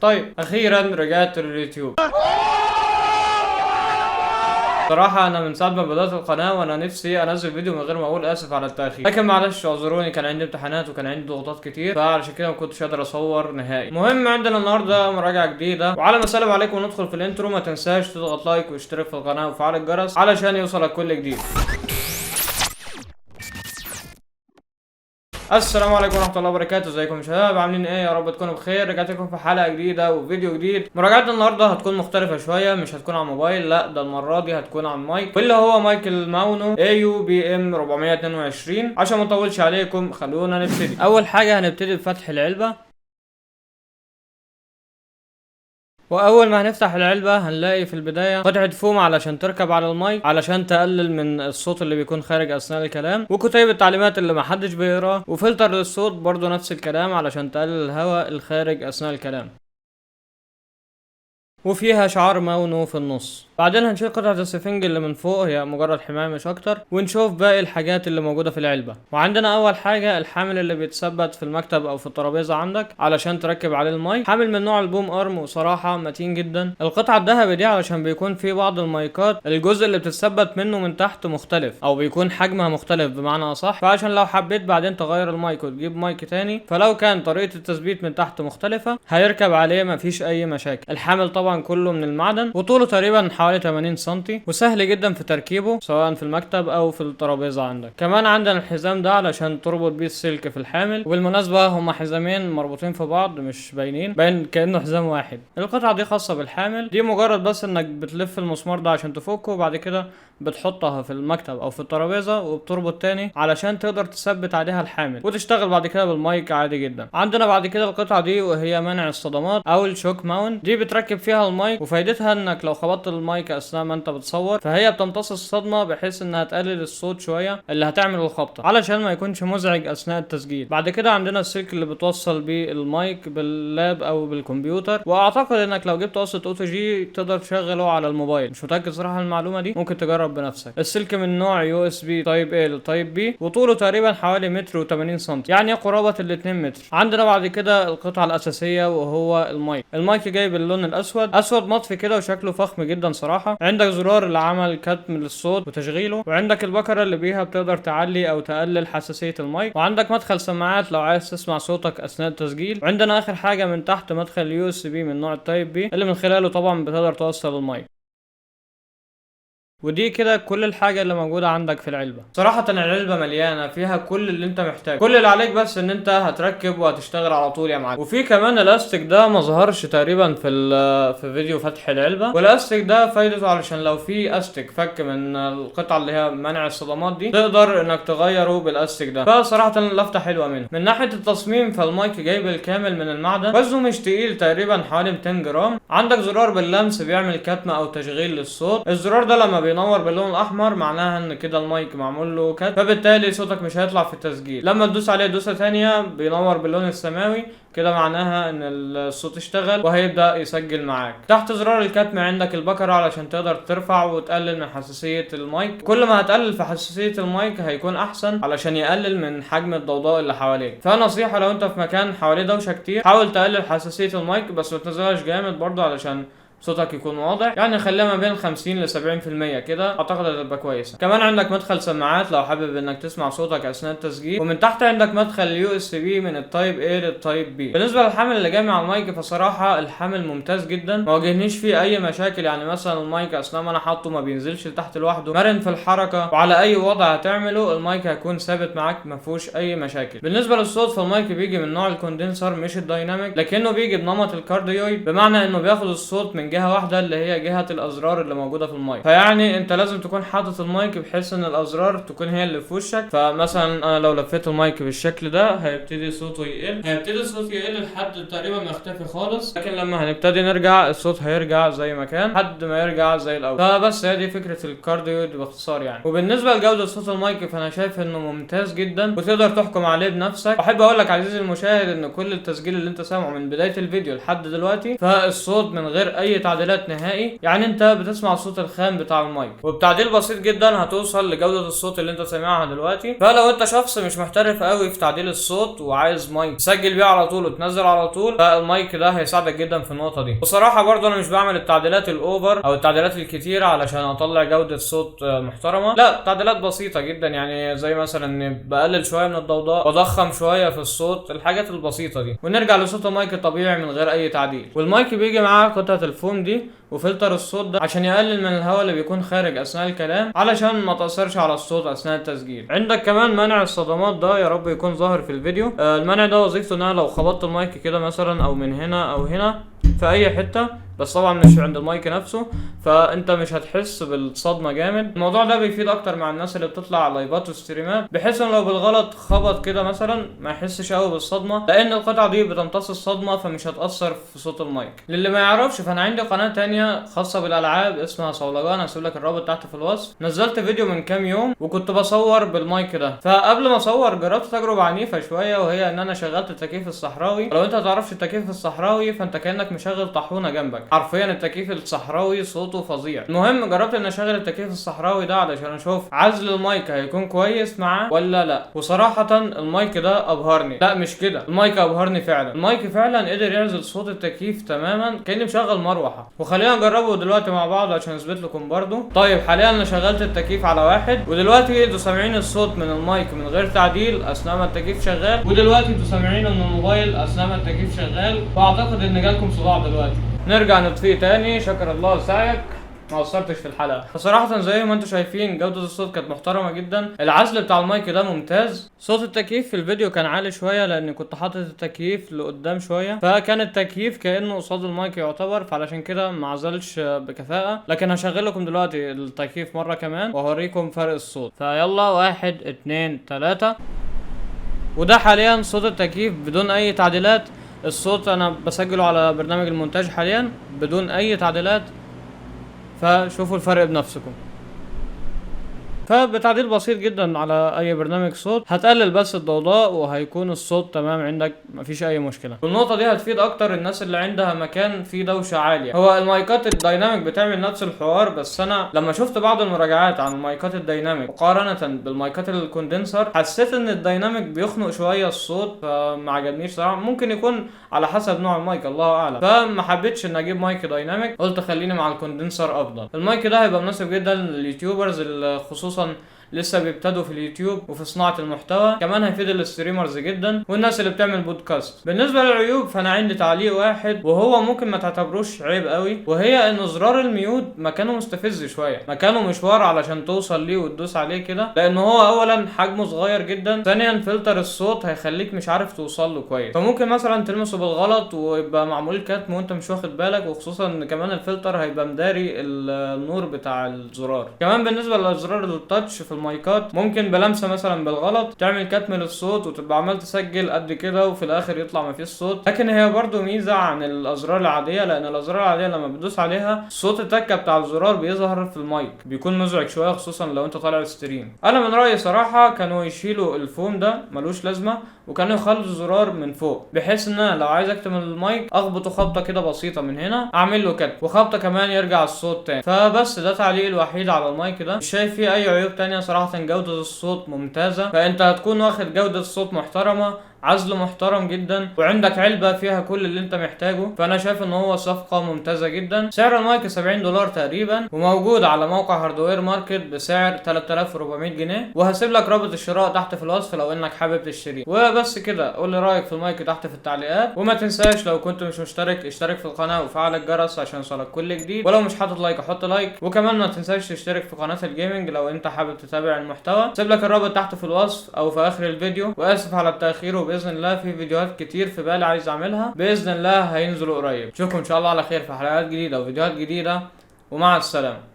طيب اخيرا رجعت لليوتيوب. صراحة أنا من ساعة ما بدأت القناة وأنا نفسي أنزل فيديو من غير ما أقول آسف على التأخير، لكن معلش اعذروني، كان عندي امتحانات وكان عندي ضغوطات كتير، فعلشان كده ما كنتش قادر أصور نهائي. المهم عندنا النهاردة مراجعة جديدة، وعلى ما أسلم عليكم وندخل في الانترو ما تنساش تضغط لايك واشترك في القناة وفعل الجرس علشان يوصلك كل جديد. السلام عليكم ورحمه الله وبركاته. ازيكم يا شباب، عاملين ايه؟ يا رب تكونوا بخير. رجعت لكم في حلقه جديده وفيديو جديد. مراجعتنا النهارده هتكون مختلفه شويه، مش هتكون على الموبايل، لا ده المره دي هتكون على المايك، واللي هو مايك الماونو AU-BM 422. عشان ما اطولش عليكم خلونا نبتدي. اول حاجه هنبتدي بفتح العلبه، واول ما هنفتح العلبة هنلاقي في البداية قطعة فوم علشان تركب على المايك علشان تقلل من الصوت اللي بيكون خارج اثناء الكلام، وكتيب التعليمات اللي محدش بيقراه، وفلتر للصوت برضو نفس الكلام علشان تقلل الهواء الخارج اثناء الكلام، وفيها شعار ماونو في النص. بعدين هنشيل قطعة السفنج اللي من فوق، هي مجرد حماية مش اكتر، ونشوف باقي الحاجات اللي موجودة في العلبة. وعندنا اول حاجة الحامل اللي بيتثبت في المكتب او في الترابيزة عندك علشان تركب عليه المايك، حامل من نوع البوم ارم، وصراحة متين جدا. القطعة الذهبي دي علشان بيكون في بعض المايكات الجزء اللي بتتثبت منه من تحت مختلف، او بيكون حجمها مختلف بمعنى اصح، فعشان لو حبيت بعدين تغير المايك وتجيب مايك تاني، فلو كان طريقة التثبيت من تحت مختلفة هيركب عليه مفيش اي مشاكل. الحامل طبعا كله من المعدن، وطوله تقريبا حوالي 80 سنتي، وسهل جدا في تركيبه سواء في المكتب او في الترابيزه عندك. كمان عندنا الحزام ده علشان تربط بيه السلك في الحامل، وبالمناسبه هما حزامين مربوطين في بعض مش باين كانه حزام واحد. القطعه دي خاصه بالحامل، دي مجرد بس انك بتلف المسمار ده عشان تفكه، وبعد كده بتحطها في المكتب او في الترابيزه وبتربط تاني علشان تقدر تثبت عليها الحامل وتشتغل بعد كده بالمايك عادي جدا. عندنا بعد كده القطعه دي وهي منع الصدمات او الشوك ماونت، دي بتركب فيها المايك، وفايدتها انك لو خبطت المايك اثناء ما انت بتصور فهي بتمتص الصدمه بحيث انها تقلل الصوت شويه اللي هتعمل الخبطه علشان ما يكونش مزعج اثناء التسجيل. بعد كده عندنا السلك اللي بتوصل بيه المايك باللاب او بالكمبيوتر، واعتقد انك لو جبت قصة اوتو جي تقدر تشغله على الموبايل، مش متاكد صراحه المعلومه دي، ممكن تجرب بنفسك. السلك من نوع USB تايب A لتايب B، وطوله تقريبا حوالي متر و80 سم، يعني قرابه ال2 متر. عندنا بعد كده القطعه الاساسيه وهو المايك جاي باللون اسود مطفي كده وشكله فخم جدا صراحه. عندك زرار لعمل كتم للصوت وتشغيله، وعندك البكره اللي بيها بتقدر تعلي او تقلل حساسيه المايك، وعندك مدخل سماعات لو عايز تسمع صوتك اثناء التسجيل. وعندنا اخر حاجه من تحت مدخل USB من نوع التايب B اللي من خلاله طبعا بتقدر توصل المايك. ودي كده كل الحاجة اللي موجودة عندك في العلبة. صراحة العلبة مليانة فيها كل اللي انت محتاجه، كل اللي عليك بس ان انت هتركب وهتشتغل على طول يا معلم. وفي كمان الاستيك ده ما ظهرش تقريبا في فيديو فتح العلبة، والاستيك ده فايدته علشان لو في استيك فك من القطعة اللي هي منع الصدمات دي تقدر انك تغيره بالاستيك ده، فصراحة اللفتة حلوة منه. من ناحية التصميم فالمايك جاي بالكامل من المعدن، وزنه مش تقيل تقريبا حوالي 200 جرام. عندك زرار باللمس بيعمل كتم او تشغيل للصوت، الزرار ده لما بينور باللون الاحمر معناها ان كده المايك معمول له كت، فبالتالي صوتك مش هيطلع في التسجيل. لما تدوس عليه دوسه ثانيه بينور باللون السماوي، كده معناها ان الصوت اشتغل وهيبدا يسجل معاك. تحت زرار الكتم عندك البكره علشان تقدر ترفع وتقلل من حساسيه المايك، كل ما هتقلل في حساسيه المايك هيكون احسن علشان يقلل من حجم الضوضاء اللي حواليك. فنصيحه لو انت في مكان حواليه دوشه كتير حاول تقلل حساسيه المايك، بس ما تنزلهاش جامد برضه علشان صوتك يكون واضح، يعني خليها ما بين 50 ل 70% كده، اعتقد هتبقى كويسه. كمان عندك مدخل سماعات لو حابب انك تسمع صوتك اثناء التسجيل، ومن تحت عندك مدخل USB من التايب A للتايب B. بالنسبه للحمل اللي جاي مع المايك فصراحه الحمل ممتاز جدا، ما واجهنيش فيه اي مشاكل، يعني مثلا المايك اثناء ما انا حاطه ما بينزلش لتحت لوحده، مرن في الحركه، وعلى اي وضع هتعمله المايك هيكون ثابت معاك ما فيهوش اي مشاكل. بالنسبه للصوت فالمايك بيجي من نوع الكوندنسر مش الدايناميك، لكنه بيجي بنمط الكارديويد، بمعنى انه بياخد الصوت من جهه واحده اللي هي جهة الازرار اللي موجودة في المايك، فيعني انت لازم تكون حاطط المايك بحيث ان الازرار تكون هي اللي في وشك. فمثلا انا لو لفيت المايك بالشكل ده هيبتدي صوته يقل لحد تقريبا ما يختفي خالص، لكن لما هنبتدي نرجع الصوت هيرجع زي ما كان لحد ما يرجع زي الاول. فبس هي دي فكرة الكارديويد باختصار يعني. وبالنسبة لجودة صوت المايك فانا شايف انه ممتاز جدا وتقدر تحكم عليه بنفسك. واحب اقول لك عزيزي المشاهد ان كل التسجيل اللي انت سامعه من بداية الفيديو لحد دلوقتي فالصوت من غير اي تعديلات نهائي، يعني انت بتسمع الصوت الخام بتاع المايك، وبتعديل بسيط جدا هتوصل لجودة الصوت اللي انت سامعها دلوقتي. فلو انت شخص مش محترف قوي في تعديل الصوت وعايز مايك تسجل بيه على طول وتنزل على طول، فالمايك ده هيساعدك جدا في النقطة دي. بصراحة برضه انا مش بعمل التعديلات الاوفر او التعديلات الكتيرة علشان اطلع جودة صوت محترمة، لا، تعديلات بسيطة جدا، يعني زي مثلا بقلل شوية من الضوضاء، بضخم شوية في الصوت، الحاجات البسيطة دي، ونرجع لصوت المايك الطبيعي من غير اي تعديل. والمايك بيجي معاه قطعة الفوم دي وفلتر الصوت ده عشان يقلل من الهواء اللي بيكون خارج اثناء الكلام، علشان ما تاثرش على الصوت اثناء التسجيل. عندك كمان منع الصدمات، ده يا رب يكون ظاهر في الفيديو. المنع ده وظيفته ان انا لو خبطت المايك كده مثلا او من هنا او هنا في اي حته، بس طبعا مش عند المايك نفسه، فانت مش هتحس بالصدمه جامد. الموضوع ده بيفيد اكتر مع الناس اللي بتطلع على لايفات وستريمات، بحيث ان لو بالغلط خبط كده مثلا ما يحسش قوي بالصدمه، لان القطعه دي بتمتص الصدمه فمش هتاثر في صوت المايك. للي ما يعرفش، فانا عندي قناه تانية خاصه بالالعاب اسمها صولجان، هسيب لك الرابط تحت في الوصف. نزلت فيديو من كام يوم وكنت بصور بالمايك ده، فقبل ما اصور جربت تجربه عنيفه شويه، وهي ان انا شغلت التكييف الصحراوي. لو انت تعرفش التكييف الصحراوي فانت كانك مشغل طاحونه جنبك، حرفيا التكييف الصحراوي صوته فظيع. المهم جربت ان اشغل التكييف الصحراوي ده علشان اشوف عزل المايك هيكون كويس معاه ولا لا، وصراحه المايك ده ابهرني. لا مش كده، المايك ابهرني فعلا. المايك فعلا قدر يعزل صوت التكييف تماما كاني مشغل مروحه. وخلينا نجربه دلوقتي مع بعض عشان اثبت لكم برضو. طيب حاليا انا شغلت التكييف على 1، ودلوقتي انتوا سامعين الصوت من المايك من غير تعديل اثناء ما التكييف شغال، ودلوقتي انتوا سامعينه من الموبايل اثناء ما التكييف شغال، واعتقد ان جالكم صداع دلوقتي. نرجع نطفيه تاني، شكر الله سعيك، ما قصرتش في الحلقه. فصراحه زي ما انتم شايفين جوده الصوت كانت محترمه جدا، العزل بتاع المايك ده ممتاز. صوت التكييف في الفيديو كان عالي شويه لان كنت حاطط التكييف لقدام شويه، فكان التكييف كانه قصاد المايك يعتبر، فعلشان كده ما عزلش بكفاءه. لكن هشغل لكم دلوقتي التكييف مره كمان واوريكم فرق الصوت. فيلا 1 2 3. وده حاليا صوت التكييف بدون اي تعديلات. الصوت انا بسجله على برنامج المونتاج حاليا بدون اي تعديلات، فشوفوا الفرق بنفسكم. فبتعديل بسيط جدا على اي برنامج صوت هتقلل بس الضوضاء وهيكون الصوت تمام عندك، مفيش اي مشكله. والنقطه دي هتفيد اكتر الناس اللي عندها مكان فيه دوشه عاليه. هو المايكات الدايناميك بتعمل نفس الحوار، بس انا لما شفت بعض المراجعات عن المايكات الدايناميك مقارنه بالمايكات الكوندنسر، حسيت ان الدايناميك بيخنق شويه الصوت، فما عجبنيش صراحه. ممكن يكون على حسب نوع المايك، الله اعلم. فما حبيتش ان اجيب مايك دايناميك، قلت خليني مع الكوندنسر افضل. المايك ده هيبقى مناسب جدا لليوتيوبرز خصوصا لسه بيبتدوا في اليوتيوب وفي صناعه المحتوى، كمان هيفيد الستريمرز جدا والناس اللي بتعمل بودكاست. بالنسبه للعيوب فانا عندي تعليق واحد، وهو ممكن ما تعتبروش عيب قوي، وهي ان زرار الميوت مكانه مستفز شويه، مكانه مشوار علشان توصل ليه وتدوس عليه كده، لان هو اولا حجمه صغير جدا، ثانيا فلتر الصوت هيخليك مش عارف توصل له كويس، فممكن مثلا تلمسه بالغلط ويبقى معمول كتم وانت مش واخد بالك، وخصوصا ان كمان الفلتر هيبقى مداري النور بتاع الزرار. كمان بالنسبه لزرار التاتش في المايكات ممكن بلمسه مثلا بالغلط تعمل كتم للصوت وتبقى عمال تسجل قد كده وفي الاخر يطلع ما فيش صوت. لكن هي برضو ميزه عن الازرار العاديه، لان الازرار العاديه لما بتدوس عليها صوت التكه بتاع الزرار بيظهر في المايك، بيكون مزعج شويه خصوصا لو انت طالع ستريم. انا من رايي صراحه كانوا يشيلوا الفوم ده، ملوش لازمه، وكانوا يخلوا الزرار من فوق، بحيث ان انا لو عايز اكتم المايك اخبطه خبطه كده بسيطه من هنا، اعمل له كده وخبطه كمان يرجع الصوت تاني. فبس ده تعليق الوحيد على المايك ده، مش شايف فيه اي عيوب تانية صراحه. جودة الصوت ممتازة، فانت هتكون واخد جودة الصوت محترمة، عزل محترم جدا، وعندك علبة فيها كل اللي انت محتاجه. فانا شايف ان هو صفقة ممتازة جدا. سعر المايك $70 تقريبا، وموجود على موقع هاردوير ماركت بسعر 3400 جنيه، وهسيب لك رابط الشراء تحت في الوصف لو انك حابب تشتريه. وبس كده، قول لي رايك في المايك تحت في التعليقات، وما تنساش لو كنت مش مشترك اشترك في القناة وفعل الجرس عشان يوصلك كل جديد، ولو مش حاطط لايك احط لايك، وكمان ما تنساش تشترك في قناة الجيمنج لو انت حابب تتابع المحتوى. سيب لك الرابط تحت في الوصف او في اخر الفيديو. واسف على التاخير، وباذن الله في فيديوهات كتير في بالي عايز اعملها، باذن الله هينزلوا قريب. اشوفكم ان شاء الله على خير في حلقات جديده وفيديوهات جديده، ومع السلامه.